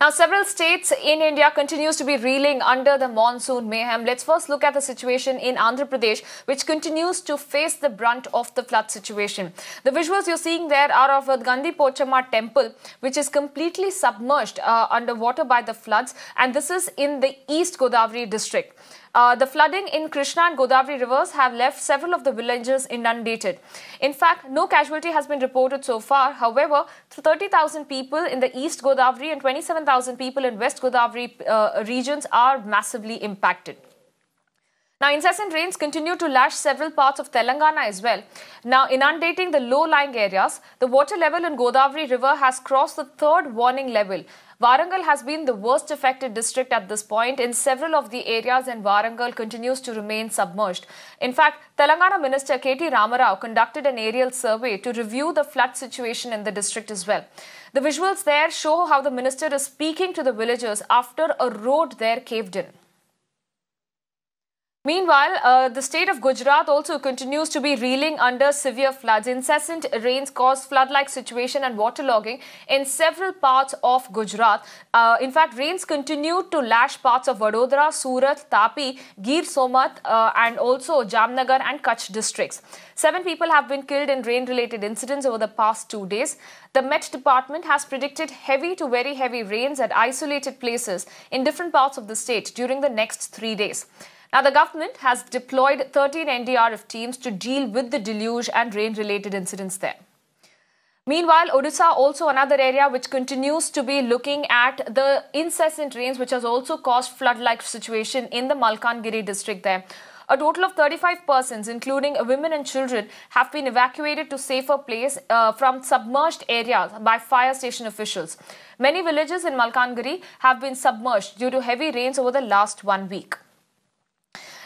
Now, several states in India continues to be reeling under the monsoon mayhem. Let's first look at the situation in Andhra Pradesh, which continues to face the brunt of the flood situation. The visuals you're seeing there are of a Gandhi Pochamma temple, which is completely submerged underwater by the floods, and this is in the East Godavari district. The flooding in Krishna and Godavari rivers have left several of the villages inundated. In fact, no casualty has been reported so far. However, 30,000 people in the East Godavari and 27,000 people in West Godavari regions are massively impacted. Now, incessant rains continue to lash several parts of Telangana as well. Now, inundating the low-lying areas, the water level in Godavari River has crossed the third warning level. Warangal has been the worst affected district at this point. In several of the areas, and Warangal continues to remain submerged. In fact, Telangana Minister K Rama Rao conducted an aerial survey to review the flood situation in the district as well. The visuals there show how the minister is speaking to the villagers after a road there caved in. Meanwhile, the state of Gujarat also continues to be reeling under severe floods. Incessant rains cause flood-like situation and waterlogging in several parts of Gujarat. In fact, rains continue to lash parts of Vadodara, Surat, Tapi, Gir Somat and also Jamnagar and Kutch districts. 7 people have been killed in rain-related incidents over the past 2 days. The Met Department has predicted heavy to very heavy rains at isolated places in different parts of the state during the next 3 days. Now, the government has deployed 13 NDRF teams to deal with the deluge and rain-related incidents there. Meanwhile, Odisha, also another area which continues to be looking at the incessant rains, which has also caused flood-like situation in the Malkangiri district there. A total of 35 persons, including women and children, have been evacuated to safer place from submerged areas by fire station officials. Many villages in Malkangiri have been submerged due to heavy rains over the last 1 week.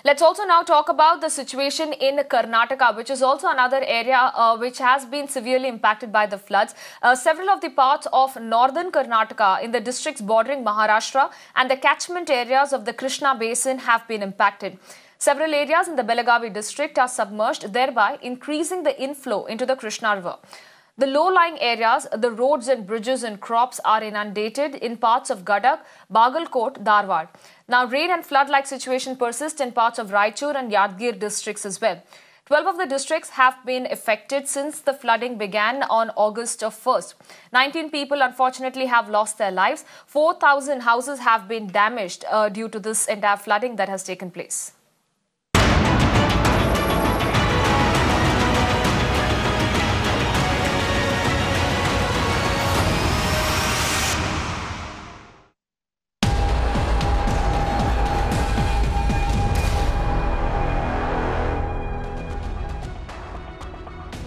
Let's also now talk about the situation in Karnataka, which is also another area which has been severely impacted by the floods. Several of the parts of northern Karnataka in the districts bordering Maharashtra and the catchment areas of the Krishna Basin have been impacted. Several areas in the Belagavi district are submerged, thereby increasing the inflow into the Krishna River. The low-lying areas, the roads and bridges and crops are inundated in parts of Gadag, Bagalkot, Dharwad. Now, rain and flood-like situation persist in parts of Raichur and Yadgir districts as well. 12 of the districts have been affected since the flooding began on August 1st. 19 people unfortunately have lost their lives. 4,000 houses have been damaged due to this entire flooding that has taken place.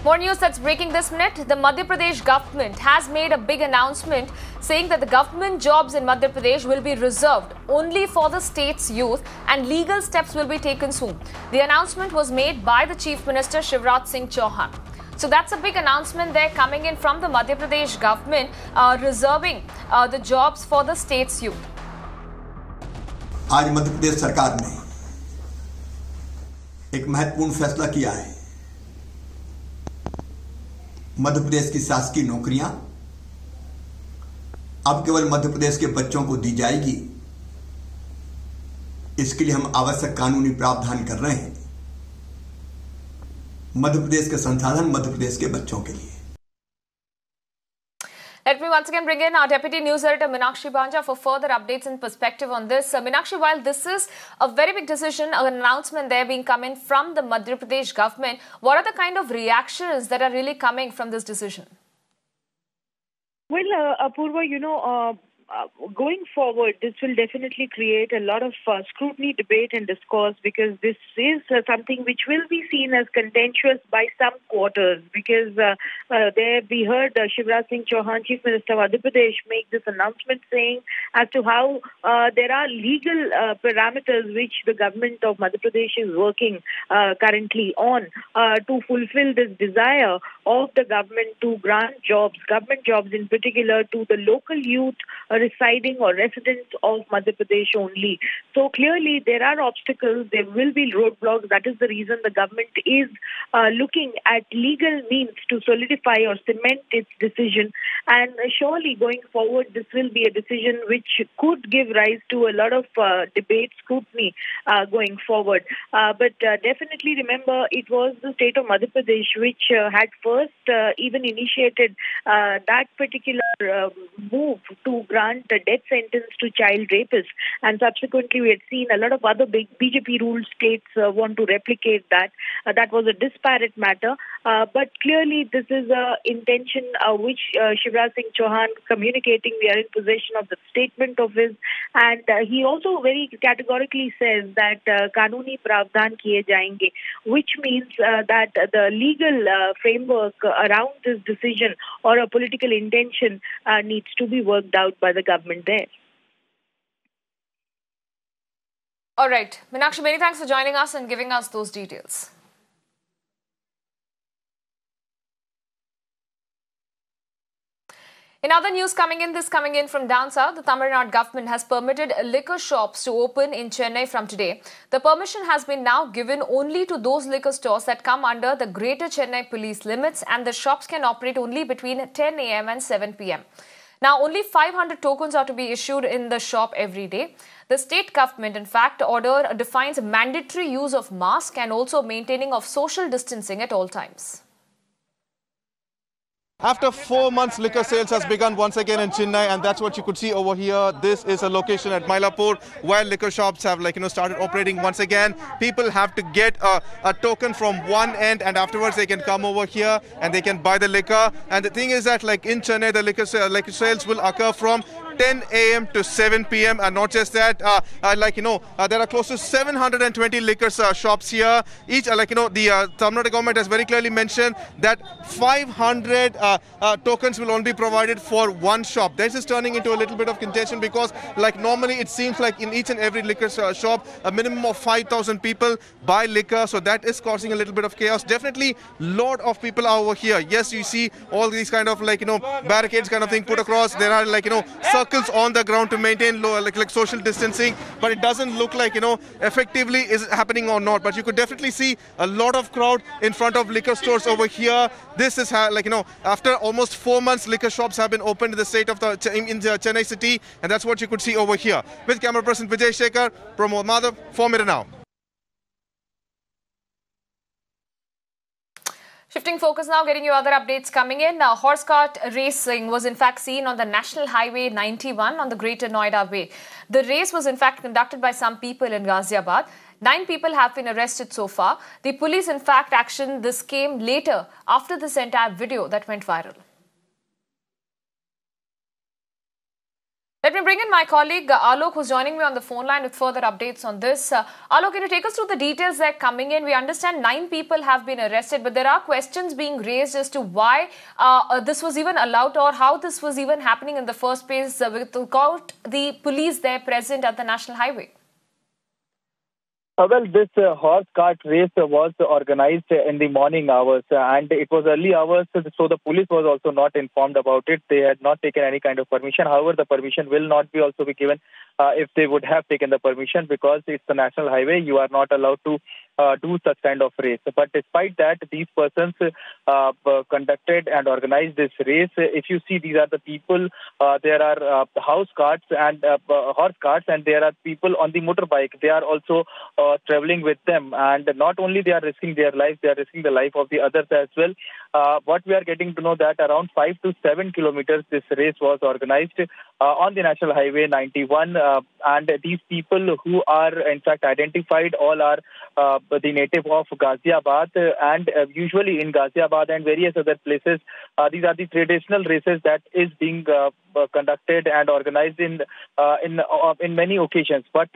More news that's breaking this minute. The Madhya Pradesh government has made a big announcement saying that the government jobs in Madhya Pradesh will be reserved only for the state's youth and legal steps will be taken soon. The announcement was made by the Chief Minister Shivraj Chouhan. So that's a big announcement there coming in from the Madhya Pradesh government reserving the jobs for the state's youth. आज मध्य प्रदेश सरकार ने एक महत्वपूर्ण फैसला किया है। मध्य प्रदेश की शासकीय नौकरियां अब केवल मध्य प्रदेश के बच्चों को दी जाएगी। इसके लिए हम आवश्यक कानूनी प्रावधान कर रहे हैं। मध्य प्रदेश के संसाधन मध्य प्रदेश के बच्चों के लिए। Let me once again bring in our Deputy News Editor Meenakshi Banja for further updates and perspective on this. Meenakshi, while this is a very big decision, an announcement there being coming from the Madhya Pradesh government, what are the kind of reactions that are really coming from this decision? Well, Apurva, going forward, this will definitely create a lot of scrutiny, debate and discourse, because this is something which will be seen as contentious by some quarters, because there we heard Shivraj Chouhan, Chief Minister of Andhra Pradesh, make this announcement saying as to how there are legal parameters which the government of Madhya Pradesh is working currently on to fulfill this desire of the government to grant jobs, government jobs in particular, to the local youth residing or residents of Madhya Pradesh only. So clearly there are obstacles, there will be roadblocks. That is the reason the government is looking at legal means to solidify or cement its decision. And surely going forward, this will be a decision which could give rise to a lot of debate, scrutiny going forward. But definitely remember, it was the state of Madhya Pradesh which had first even initiated that particular move to grant a death sentence to child rapists. And subsequently, we had seen a lot of other big BJP-ruled states want to replicate that. That was a disparate matter. But clearly, this is an intention which Shivraj Singh Chouhan communicating. We are in possession of the statement of his. And he also very categorically says that kanuni pravdhan kiye jayenge, which means that the legal framework around this decision or a political intention needs to be worked out by the government there. All right. Meenakshi, many thanks for joining us and giving us those details. In other news coming in from down south, the Tamil Nadu government has permitted liquor shops to open in Chennai from today. The permission has been now given only to those liquor stores that come under the Greater Chennai Police Limits, and the shops can operate only between 10 a.m. and 7 p.m. Now, only 500 tokens are to be issued in the shop every day. The state government, in fact, order defines mandatory use of mask and also maintaining of social distancing at all times. After 4 months, liquor sales has begun once again in Chennai, and that's what you could see over here. This is a location at Mylapore where liquor shops have started operating once again. People have to get a token from one end, and afterwards they can come over here and they can buy the liquor. And the thing is that in Chennai, the liquor sales will occur from 10 a.m. to 7 p.m. and not just that, there are close to 720 liquor shops here. Each, the Tamil Nadu government has very clearly mentioned that 500 tokens will only be provided for one shop. This is turning into a little bit of contention because, normally it seems like in each and every liquor shop, a minimum of 5,000 people buy liquor. So that is causing a little bit of chaos. Definitely, lot of people are over here. Yes, you see all these kind of barricades kind of thing put across. There are circles on the ground to maintain social distancing, but it doesn't look like effectively is happening or not. But you could definitely see a lot of crowd in front of liquor stores over here. This is after almost 4 months, liquor shops have been opened in the state of in Chennai city, and that's what you could see over here. With camera person Vijay Shekhar, Pramod, Madhav, for Mirror Now. Shifting focus now, getting you other updates coming in. Horse cart racing was in fact seen on the National Highway 91 on the Greater Noida Way. The race was in fact conducted by some people in Ghaziabad. 9 people have been arrested so far. The police in fact action this came later after this entire video that went viral. Let me bring in my colleague Alok, who's joining me on the phone line with further updates on this. Alok, can you take us through the details that are coming in? We understand 9 people have been arrested, but there are questions being raised as to why this was even allowed or how this was even happening in the first place without the police there present at the National Highway. Well, this horse cart race was organized in the morning hours and it was early hours, so the police was also not informed about it. They had not taken any kind of permission. However, the permission will not be also be given if they would have taken the permission, because it's the national highway. You are not allowed to do such kind of race. But despite that, these persons conducted and organized this race. If you see, these are the people. There are house carts and horse carts, and there are people on the motorbike. They are also traveling with them, and not only they are risking their lives, they are risking the life of the others as well. What we are getting to know that around 5 to 7 kilometers this race was organized on the National Highway 91, and these people who are in fact identified all are the native of Ghaziabad, and usually in Ghaziabad and various other places, these are the traditional races that is being conducted and organized in many occasions. But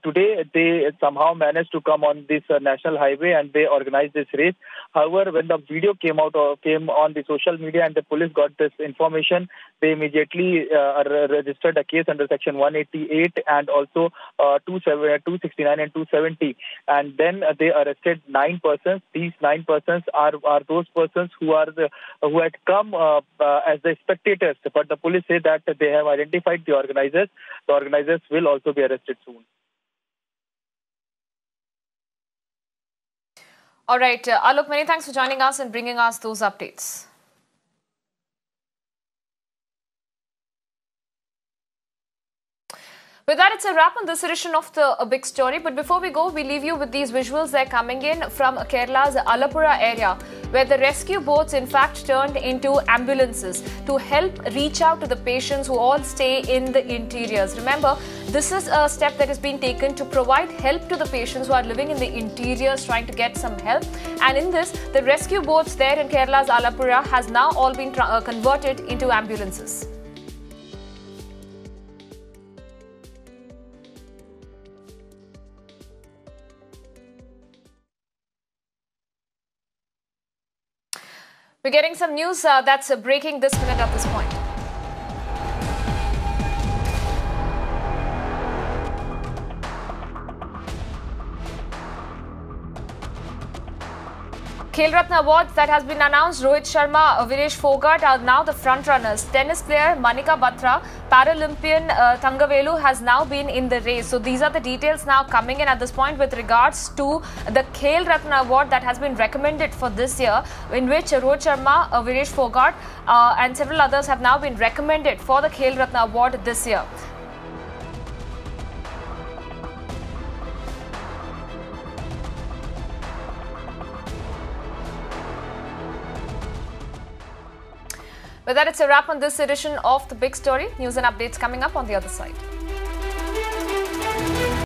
today they somehow managed to come on this national highway and they organized this race. However, when the video came on the social media and the police got this information, they immediately registered a case under section 188 and also 269 and 270, and then they arrested 9 persons. These 9 persons are those persons who had come as the spectators, but the police say that they have identified the organizers. The organizers will also be arrested soon. All right, Alok, many thanks for joining us and bringing us those updates. With that, it's a wrap on this edition of the Big Story. But before we go, we leave you with these visuals. They're coming in from Kerala's Alappuzha area, where the rescue boats in fact turned into ambulances to help reach out to the patients who all stay in the interiors. Remember, this is a step that has been taken to provide help to the patients who are living in the interiors trying to get some help. And in this, the rescue boats there in Kerala's Alappuzha has now all been converted into ambulances. We're getting some news that's breaking this minute at this point. Khel Ratna Awards that has been announced. Rohit Sharma, VINESH PHOGAT are now the front runners. Tennis player Manika Batra, Paralympian Thangavelu has now been in the race. So these are the details now coming in at this point with regards to the Khel Ratna Award that has been recommended for this year, in which Rohit Sharma, VINESH PHOGAT and several others have now been recommended for the Khel Ratna Award this year. With that, it's a wrap on this edition of The Big Story. News and updates coming up on the other side.